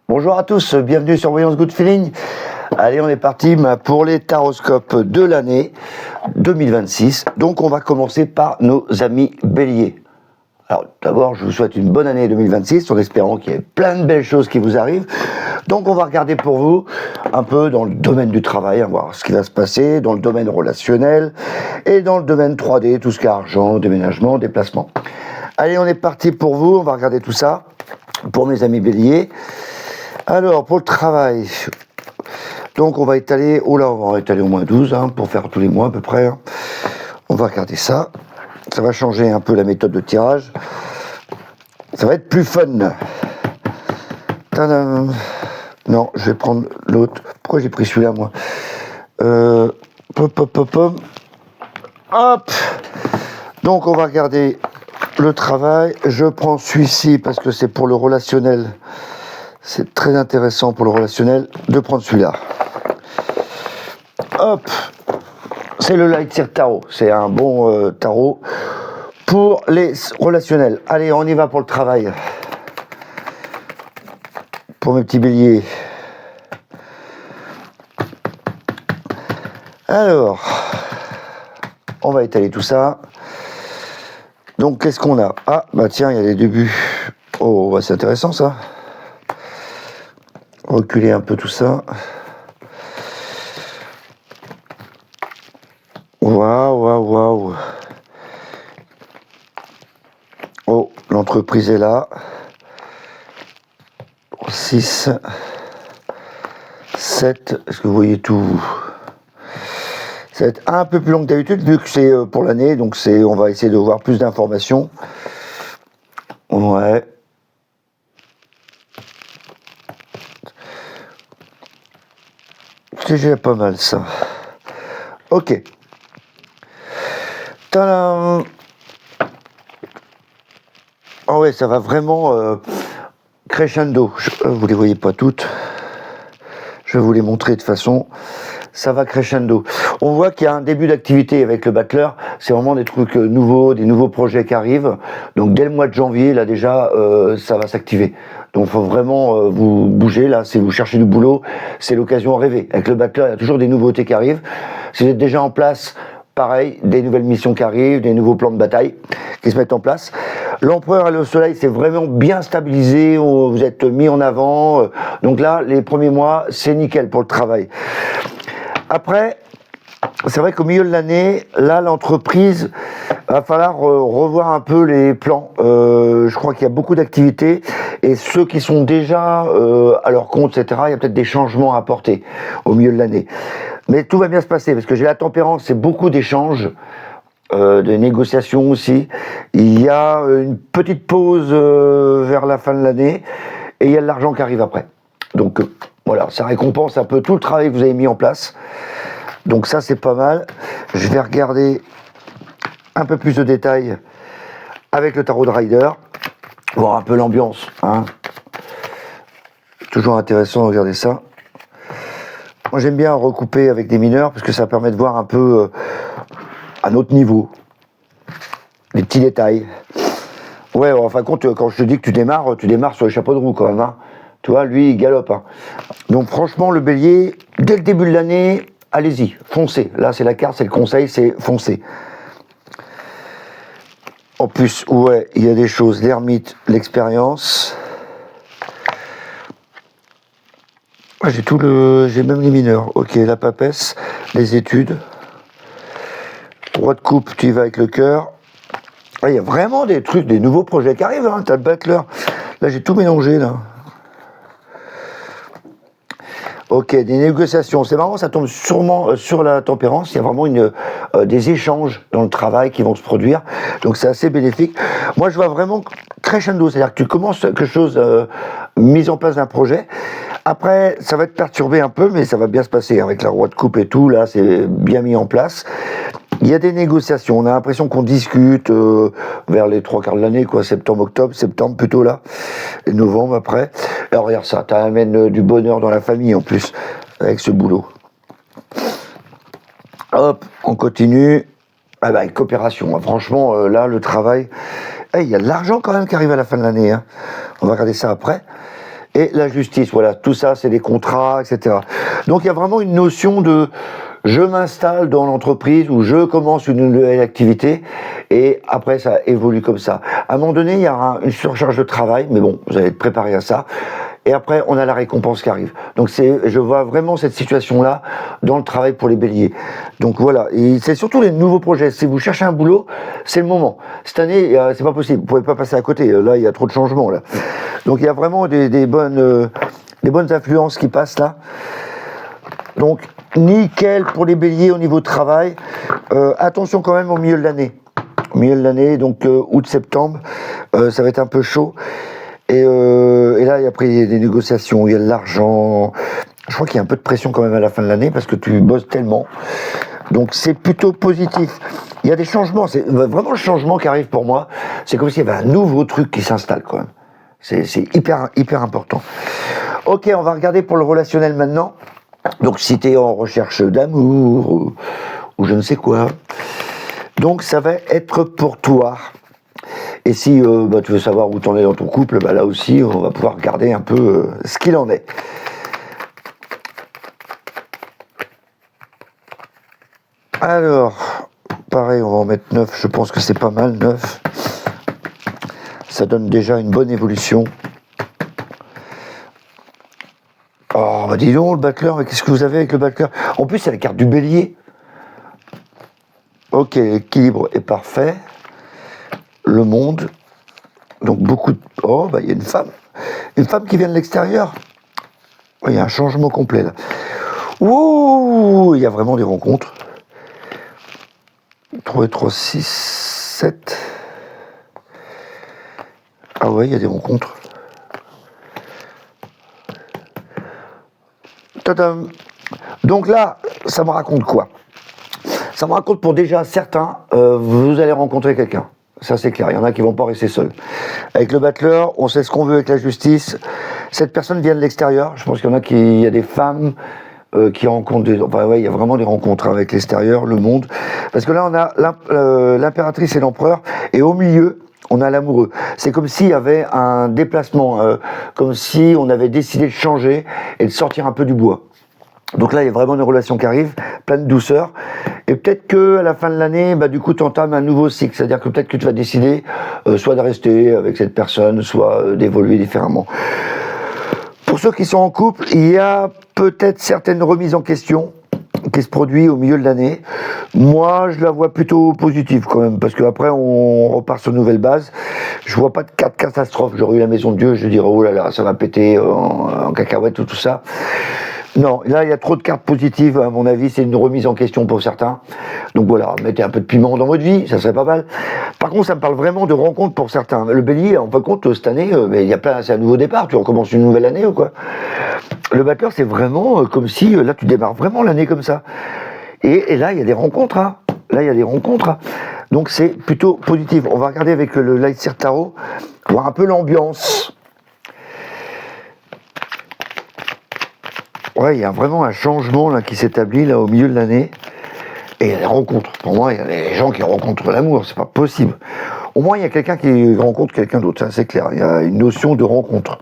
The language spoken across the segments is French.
Bonjour à tous, bienvenue sur Voyance Good Feeling. Allez, on est parti pour les taroscopes de l'année 2026. Donc on va commencer par nos amis béliers. Alors d'abord, je vous souhaite une bonne année 2026 en espérant qu'il y ait plein de belles choses qui vous arrivent. Donc on va regarder pour vous un peu dans le domaine du travail, voir ce qui va se passer, dans le domaine relationnel et dans le domaine 3D, tout ce qui est argent, déménagement, déplacement. Allez, on est parti pour vous, on va regarder tout ça pour mes amis béliers. Alors, pour le travail, donc on va étaler, on va étaler au moins 12, pour faire tous les mois à peu près. On va regarder ça. Ça va changer un peu la méthode de tirage. Ça va être plus fun. Tadam. Non, je vais prendre l'autre. Pourquoi j'ai pris celui-là, moi Hop. Donc, on va regarder le travail. Je prends celui-ci parce que c'est pour le relationnel. C'est très intéressant pour le relationnel de prendre celui-là. Hop, c'est le Lightseer Tarot. C'est un bon tarot pour les relationnels. Allez, on y va pour le travail. Pour mes petits béliers. Alors, on va étaler tout ça. Donc, qu'est-ce qu'on a? Ah, bah tiens, il y a les débuts. Oh, bah c'est intéressant ça. Reculer un peu tout ça. Waouh. Oh, l'entreprise est là. 6, 7, est-ce que vous voyez tout? Ça va être un peu plus long que d'habitude, vu que c'est pour l'année, donc on va essayer de voir plus d'informations. Ouais. C'est déjà pas mal ça. Ok. Tadam. Oh ouais, ça va vraiment crescendo. Vous les voyez pas toutes. Je vais vous les montrer de toute façon. Ça va crescendo. On voit qu'il y a un début d'activité avec le battleur. C'est vraiment des trucs nouveaux, des nouveaux projets qui arrivent. Donc dès le mois de janvier, là déjà, ça va s'activer. Donc il faut vraiment vous bouger. Là, si vous cherchez du boulot, c'est l'occasion à rêver. Avec le battleur, il y a toujours des nouveautés qui arrivent. Si vous êtes déjà en place, pareil, des nouvelles missions qui arrivent, des nouveaux plans de bataille qui se mettent en place. L'empereur et le soleil, c'est vraiment bien stabilisé, vous êtes mis en avant. Donc là, les premiers mois, c'est nickel pour le travail. Après, c'est vrai qu'au milieu de l'année, là, l'entreprise, va falloir revoir un peu les plans. Je crois qu'il y a beaucoup d'activités et ceux qui sont déjà à leur compte, etc., il y a peut-être des changements à apporter au milieu de l'année. Mais tout va bien se passer parce que j'ai la tempérance, c'est beaucoup d'échanges, de négociations aussi. Il y a une petite pause vers la fin de l'année et il y a de l'argent qui arrive après. Donc voilà, ça récompense un peu tout le travail que vous avez mis en place. Donc ça, c'est pas mal. Je vais regarder un peu plus de détails avec le tarot de Rider, voir un peu l'ambiance. Toujours intéressant de regarder ça. Moi, j'aime bien recouper avec des mineurs parce que ça permet de voir un peu à notre niveau les petits détails. Ouais, en fin de compte, quand je te dis que tu démarres sur les chapeaux de roue quand même. Tu vois, lui, il galope. Donc franchement, le bélier, dès le début de l'année, allez-y, foncez. Là, c'est la carte, c'est le conseil, c'est foncez. En plus, ouais, il y a des choses, l'ermite, l'expérience. J'ai même les mineurs. Ok, la papesse, les études. Roi de coupe, tu y vas avec le cœur. Il y a vraiment des trucs, des nouveaux projets qui arrivent. T'as le battleur. Là, j'ai tout mélangé, là. Ok, des négociations. C'est marrant, ça tombe sûrement sur la tempérance. Il y a vraiment des échanges dans le travail qui vont se produire. Donc, c'est assez bénéfique. Moi, je vois vraiment crescendo. C'est-à-dire que tu commences quelque chose, mise en place d'un projet. Après, ça va être perturbé un peu, mais ça va bien se passer. Avec la roi de coupe et tout, là, c'est bien mis en place. Il y a des négociations, on a l'impression qu'on discute vers les 3/4 de l'année, septembre plutôt là, et novembre après. Alors regarde ça, ça amène du bonheur dans la famille en plus, avec ce boulot. Hop, on continue. Ah bah, coopération, franchement, là, le travail... Il y a de l'argent quand même qui arrive à la fin de l'année. On va regarder ça après. et la justice. Voilà, tout ça, c'est des contrats, etc. Donc il y a vraiment une notion de je m'installe dans l'entreprise ou je commence une nouvelle activité et après ça évolue comme ça. À un moment donné, il y aura une surcharge de travail, mais bon, vous allez être préparé à ça. Et après, on a la récompense qui arrive. Donc je vois vraiment cette situation-là dans le travail pour les béliers. Donc voilà, et c'est surtout les nouveaux projets. Si vous cherchez un boulot, c'est le moment. Cette année, c'est pas possible, vous pouvez pas passer à côté. Là, il y a trop de changements là. Donc il y a vraiment des bonnes influences qui passent là. Donc nickel pour les béliers au niveau de travail. Attention quand même au milieu de l'année. Au milieu de l'année, donc août-septembre, ça va être un peu chaud. Et là, après, il y a des négociations, il y a de l'argent. Je crois qu'il y a un peu de pression quand même à la fin de l'année parce que tu bosses tellement. Donc c'est plutôt positif. Il y a des changements, c'est vraiment le changement qui arrive pour moi. C'est comme s'il y avait un nouveau truc qui s'installe quand même. C'est hyper important. Ok, on va regarder pour le relationnel maintenant. Donc si tu es en recherche d'amour ou je ne sais quoi, donc ça va être pour toi. Et si tu veux savoir où tu en es dans ton couple, là aussi on va pouvoir regarder un peu ce qu'il en est. Alors, pareil, on va en mettre 9, je pense que c'est pas mal, 9. Ça donne déjà une bonne évolution. Oh, dis donc, le battleur, mais qu'est-ce que vous avez avec le battleur? En plus, c'est la carte du bélier. Ok, l'équilibre est parfait. Le monde. Donc, beaucoup de... Oh, il y a une femme. Une femme qui vient de l'extérieur. Il y a un changement complet, là. Ouh, il y a vraiment des rencontres. 3, 3, 6, 7. Ah ouais, il y a des rencontres. Tadam. Donc là, ça me raconte quoi? Ça me raconte pour déjà certains, vous allez rencontrer quelqu'un. Ça c'est clair, il y en a qui vont pas rester seuls. Avec le battleur, on sait ce qu'on veut avec la justice. Cette personne vient de l'extérieur. Je pense qu'il y en a il y a des femmes qui rencontrent il y a vraiment des rencontres avec l'extérieur, le monde. Parce que là, on a l'impératrice et l'empereur, et au milieu, on a l'amoureux. C'est comme s'il y avait un déplacement, comme si on avait décidé de changer et de sortir un peu du bois. Donc là, il y a vraiment une relation qui arrive, pleine de douceur. Et peut-être qu'à la fin de l'année, du coup, tu entames un nouveau cycle. C'est-à-dire que peut-être que tu vas décider soit de rester avec cette personne, soit d'évoluer différemment. Pour ceux qui sont en couple, il y a peut-être certaines remises en question qui se produisent au milieu de l'année. Moi, je la vois plutôt positive quand même, parce qu'après, on repart sur une nouvelle base. Je vois pas de cas de catastrophe. J'aurais eu la maison de Dieu, je dirais, oh là là, ça va péter en cacahuète, tout ça. Non, là, il y a trop de cartes positives, à mon avis, c'est une remise en question pour certains. Donc voilà, mettez un peu de piment dans votre vie, ça serait pas mal. Par contre, ça me parle vraiment de rencontres pour certains. Le bélier, en fin de compte, cette année, il y a c'est un nouveau départ, tu recommences une nouvelle année ou quoi. Le battleur, c'est vraiment comme si, là, tu démarres vraiment l'année comme ça. Et là, il y a des rencontres, hein. Là, il y a des rencontres. Donc c'est plutôt positif. On va regarder avec le Light Seer Tarot, voir un peu l'ambiance. Ouais, il y a vraiment un changement là qui s'établit là au milieu de l'année. Et il y a des rencontres. Pour moi, il y a des gens qui rencontrent l'amour, c'est pas possible. Au moins, il y a quelqu'un qui rencontre quelqu'un d'autre, ça c'est clair. Il y a une notion de rencontre.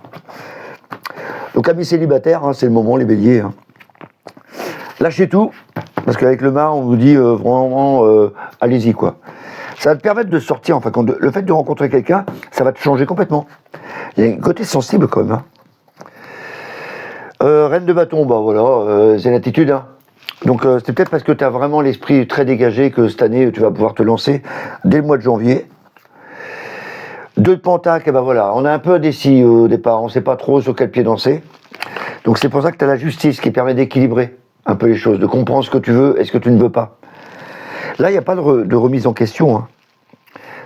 Donc, amis célibataires, c'est le moment, les béliers. Lâchez tout, parce qu'avec le mât, on vous dit vraiment, allez-y quoi. Ça va te permettre de sortir, enfin, le fait de rencontrer quelqu'un, ça va te changer complètement. Il y a un côté sensible quand même. Reine de bâton, voilà, c'est l'attitude. Donc c'est peut-être parce que tu as vraiment l'esprit très dégagé que cette année tu vas pouvoir te lancer dès le mois de janvier. 2 de pentacle, voilà, on est un peu indécis au départ, on ne sait pas trop sur quel pied danser. Donc c'est pour ça que tu as la justice qui permet d'équilibrer un peu les choses, de comprendre ce que tu veux et ce que tu ne veux pas. Là, il n'y a pas de remise en question.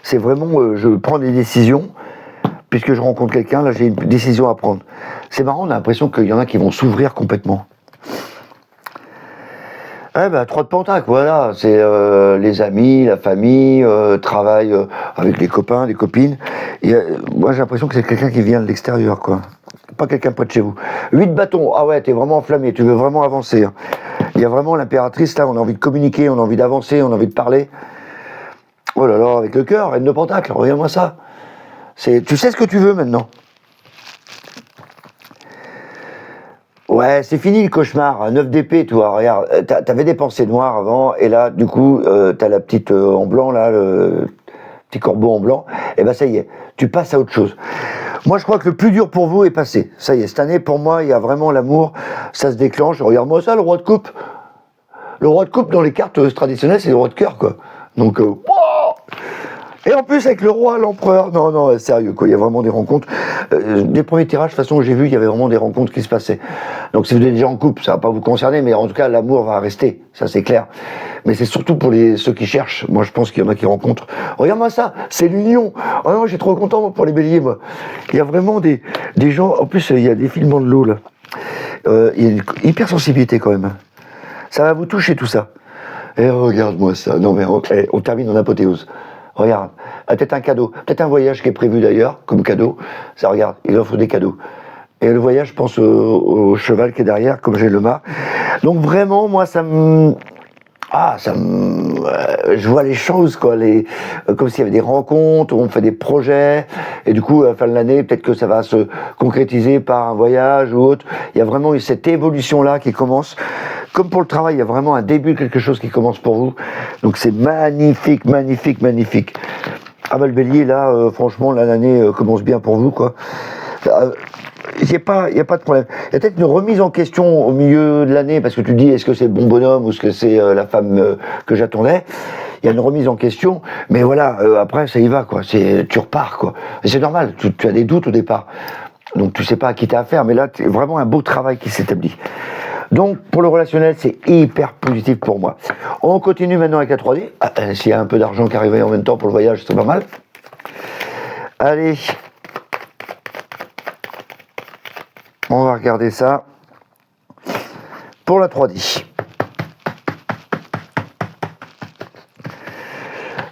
C'est vraiment, je prends des décisions. Puisque je rencontre quelqu'un, là j'ai une décision à prendre. C'est marrant, on a l'impression qu'il y en a qui vont s'ouvrir complètement. 3 de pentacle, voilà, c'est les amis, la famille, travail avec les copains, les copines. Et, moi j'ai l'impression que c'est quelqu'un qui vient de l'extérieur, quoi. Pas quelqu'un près de chez vous. 8 de bâton, ah ouais, t'es vraiment enflammé, tu veux vraiment avancer. Il y a vraiment l'impératrice, là, on a envie de communiquer, on a envie d'avancer, on a envie de parler. Oh là là, avec le cœur, reine de pentacle, regarde-moi ça. Tu sais ce que tu veux maintenant. Ouais, c'est fini le cauchemar. 9 d'épée, toi. Regarde, t'avais des pensées noires avant, et là, du coup, t'as la petite en blanc, là, le petit corbeau en blanc. Et ben ça y est, tu passes à autre chose. Moi, je crois que le plus dur pour vous est passé. Ça y est, cette année, pour moi, il y a vraiment l'amour. Ça se déclenche. Regarde-moi ça, le roi de coupe. Le roi de coupe dans les cartes traditionnelles, c'est le roi de cœur, quoi. Donc, wow. Et en plus, avec le roi, l'empereur, non, sérieux, quoi. Il y a vraiment des rencontres. Des premiers tirages, de toute façon, que j'ai vu, il y avait vraiment des rencontres qui se passaient. Donc, si vous êtes déjà en couple, ça va pas vous concerner, mais en tout cas, l'amour va rester. Ça, c'est clair. Mais c'est surtout pour ceux qui cherchent. Moi, je pense qu'il y en a qui rencontrent. Regarde-moi ça, c'est l'union. Oh non, j'ai trop content, moi, pour les béliers, moi. Il y a vraiment des gens. En plus, il y a des filements de l'eau, là. Il y a une hypersensibilité, quand même. Ça va vous toucher, tout ça. Et regarde-moi ça. Non, mais on termine en apothéose. Regarde, peut-être un cadeau, peut-être un voyage qui est prévu d'ailleurs, comme cadeau. Ça, regarde, il offre des cadeaux. Et le voyage, je pense au cheval qui est derrière, comme j'ai le mât. Donc vraiment, moi, je vois les choses, quoi, comme s'il y avait des rencontres, on fait des projets, et du coup, à la fin de l'année, peut-être que ça va se concrétiser par un voyage ou autre. Il y a vraiment cette évolution-là qui commence. Comme pour le travail, il y a vraiment un début de quelque chose qui commence pour vous. Donc c'est magnifique, magnifique, magnifique. Ah bah le bélier, là, franchement, l'année commence bien pour vous, quoi. Il n'y a pas de problème. Il y a peut-être une remise en question au milieu de l'année, parce que tu dis, est-ce que c'est le bon bonhomme ou est-ce que c'est la femme que j'attendais. Il y a une remise en question, mais voilà, après, ça y va, quoi. Tu repars, quoi. Et c'est normal, tu as des doutes au départ. Donc tu sais pas à qui t'as affaire, mais là, c'est vraiment un beau travail qui s'établit. Donc, pour le relationnel, c'est hyper positif pour moi. On continue maintenant avec la 3D. S'il y a un peu d'argent qui arrive en même temps pour le voyage, c'est pas mal. Allez. On va regarder ça. Pour la 3D.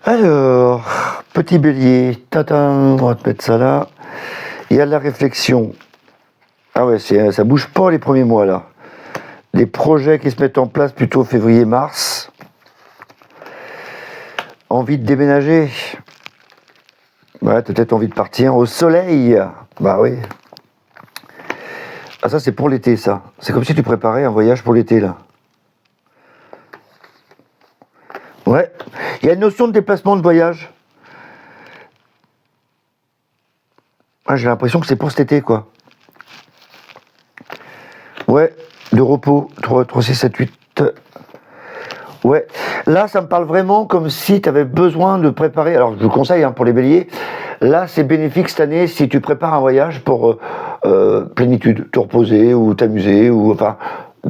Alors, petit bélier. On va te mettre ça là. Il y a de la réflexion. Ah ouais, ça bouge pas les premiers mois là. Des projets qui se mettent en place plutôt février-mars. Envie de déménager. Ouais, t'as peut-être envie de partir au soleil. Bah oui. Ah ça c'est pour l'été ça. C'est comme si tu préparais un voyage pour l'été là. Ouais. Il y a une notion de déplacement de voyage. Ah, j'ai l'impression que c'est pour cet été quoi. Ouais. De repos. 3, 6, 7, 8. Ouais. Là, ça me parle vraiment comme si tu avais besoin de préparer. Alors, je vous conseille pour les béliers. Là, c'est bénéfique cette année si tu prépares un voyage pour plénitude, te reposer ou t'amuser ou enfin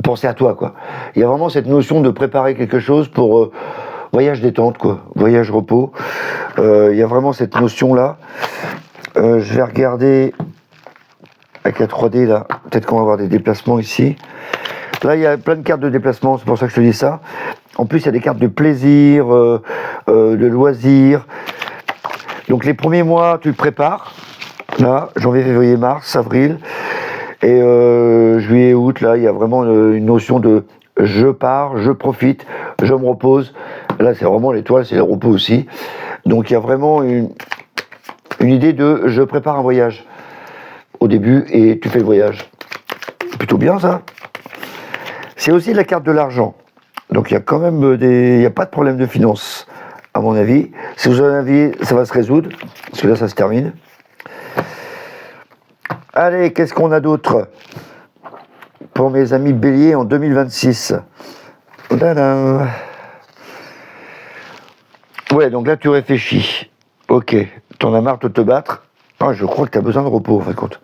penser à toi quoi. Il y a vraiment cette notion de préparer quelque chose pour voyage détente quoi, voyage repos. Il y a vraiment cette notion là. Je vais regarder avec la 3D là. Peut-être qu'on va avoir des déplacements ici. Là, il y a plein de cartes de déplacement, c'est pour ça que je te dis ça. En plus, il y a des cartes de plaisir, de loisirs. Donc, les premiers mois, tu te prépares. Là, janvier, février, mars, avril. Et juillet, août, là, il y a vraiment une notion de je pars, je profite, je me repose. Là, c'est vraiment l'étoile, c'est le repos aussi. Donc, il y a vraiment une idée de je prépare un voyage au début et tu fais le voyage. C'est plutôt bien, ça. C'est aussi la carte de l'argent. Donc il y a quand même il n'y a pas de problème de finance, à mon avis. Si vous avez un avis, ça va se résoudre, parce que là, ça se termine. Allez, qu'est-ce qu'on a d'autre pour mes amis béliers en 2026 ? Tadam. Ouais, donc là, tu réfléchis. Ok, t'en as marre de te battre. Ah, je crois que t'as besoin de repos, en fin de compte.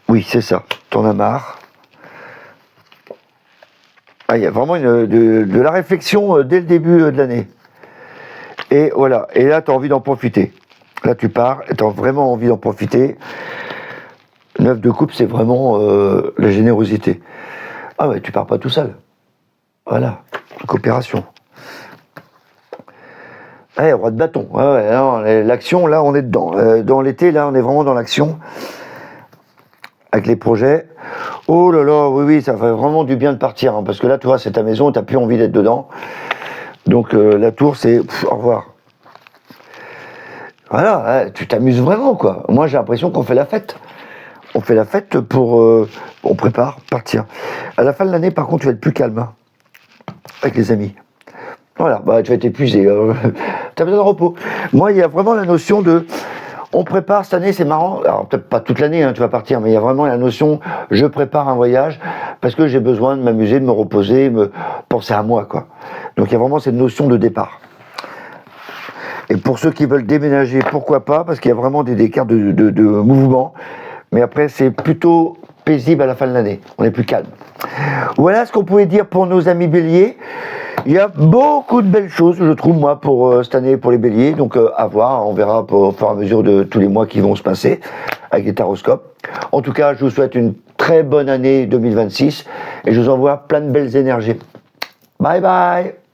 Oui, c'est ça, t'en as marre. Ah, il y a vraiment de la réflexion dès le début de l'année. Et voilà, et là, tu as envie d'en profiter. Là, tu pars, et tu as vraiment envie d'en profiter. 9 de coupe, c'est vraiment la générosité. Ah ouais, tu pars pas tout seul. Voilà, coopération. Ouais, roi de bâton. Ouais, non, l'action, là, on est dedans. Dans l'été, là, on est vraiment dans l'action. Avec les projets. Oh là là, oui, ça fait vraiment du bien de partir, hein, parce que là, tu vois, c'est ta maison, tu n'as plus envie d'être dedans. Donc, la tour, c'est au revoir. Voilà, tu t'amuses vraiment, quoi. Moi, j'ai l'impression qu'on fait la fête. on fait la fête pour... on prépare, partir. À la fin de l'année, par contre, tu vas être plus calme, hein, avec les amis. Voilà, bah, tu vas être épuisé. Tu as besoin de repos. Moi, il y a vraiment la notion de... On prépare cette année, c'est marrant. Alors, peut-être pas toute l'année, hein, tu vas partir, mais il y a vraiment la notion, je prépare un voyage parce que j'ai besoin de m'amuser, de me reposer, penser à moi, quoi. Donc, il y a vraiment cette notion de départ. Et pour ceux qui veulent déménager, pourquoi pas, parce qu'il y a vraiment des cartes de mouvement. Mais après, c'est plutôt paisible à la fin de l'année. On est plus calme. Voilà ce qu'on pouvait dire pour nos amis béliers. Il y a beaucoup de belles choses, je trouve, moi, pour cette année, pour les béliers. Donc, à voir, on verra au fur et à mesure de tous les mois qui vont se passer avec les taroscopes. En tout cas, je vous souhaite une très bonne année 2026 et je vous envoie plein de belles énergies. Bye bye!